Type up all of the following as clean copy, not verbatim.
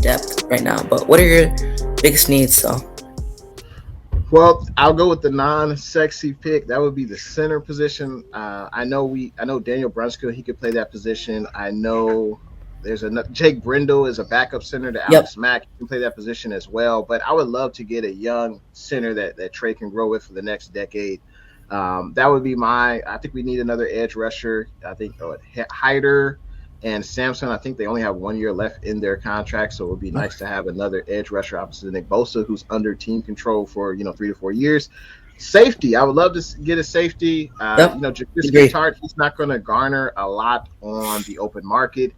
depth right now. But what are your biggest needs, though? Well, I'll go with the non-sexy pick. That would be the center position. I know Daniel Brunskill. He could play that position. I know there's a Jake Brindle is a backup center to Yep. Alex Mack. He can play that position as well. But I would love to get a young center that Trey can grow with for the next decade. That would be I think we need another edge rusher. I think Hyder and Samson, I think they only have 1 year left in their contract, so it would be nice to have another edge rusher opposite Nick Bosa, who's under team control for 3 to 4 years. Safety, I would love to get a safety. Jaquiski Tartt, he's not going to garner a lot on the open market.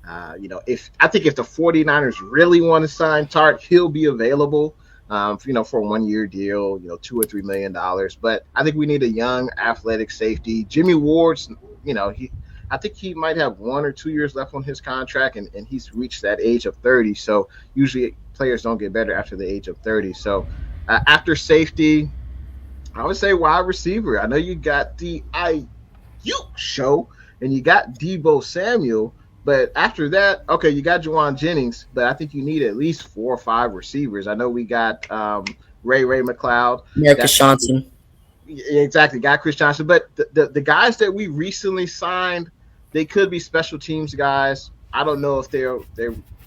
If the 49ers really want to sign Tartt, he'll be available. For a 1 year deal, $2 or $3 million. But I think we need a young, athletic safety. Jimmy Ward's, I think he might have 1 or 2 years left on his contract, and he's reached that age of 30. So usually players don't get better after the age of 30. So after safety, I would say wide receiver. I know you got the IU show, and you got Deebo Samuel. But after that, okay, you got Juwan Jennings, but I think you need at least 4 or 5 receivers. I know we got Ray McLeod. Marcus Johnson. Exactly, got Chris Johnson. But the guys that we recently signed, they could be special teams guys. I don't know if they will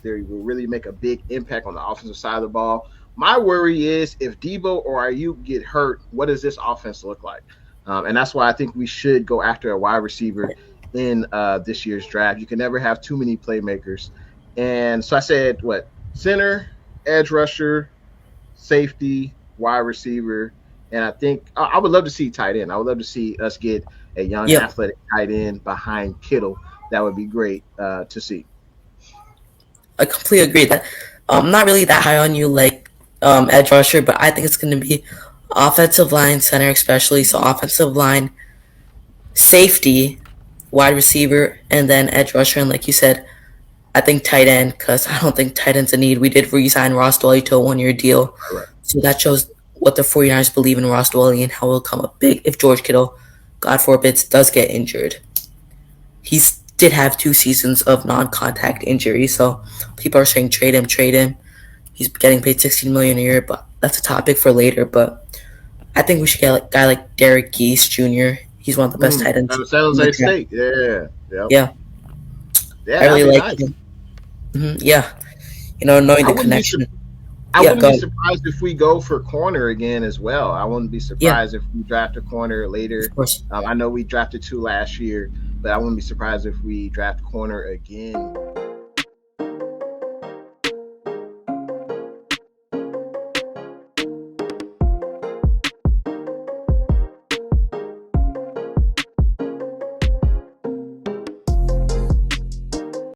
really make a big impact on the offensive side of the ball. My worry is if Deebo or Ayuk get hurt, what does this offense look like? And that's why I think we should go after a wide receiver in this year's draft. You can never have too many playmakers. And so I said, center, edge rusher, safety, wide receiver, and I think I would love to see tight end. I would love to see us get a young athletic tight end behind Kittle. That would be great to see. I completely agree that I'm not really that high on you like edge rusher, but I think it's going to be offensive line, center especially. So offensive line, safety, wide receiver, and then edge rusher. And like you said, I think tight end, because I don't think tight end's a need. We did re-sign Ross Dwelley to a 1 year deal. Correct. So that shows what the 49ers believe in Ross Dwelley and how he'll come up big if George Kittle, God forbid, does get injured. He did have 2 seasons of non-contact injury, so people are saying trade him. He's getting paid $16 million a year, but that's a topic for later. But I think we should get a guy like Derek Geese Jr. He's one of the best tight ends. San Jose State, yeah. I really like him. Mm-hmm. Yeah, knowing the connection. I wouldn't be surprised if we go for corner again as well. I wouldn't be surprised if we draft a corner later. Of course. I know we drafted 2 last year, but I wouldn't be surprised if we draft corner again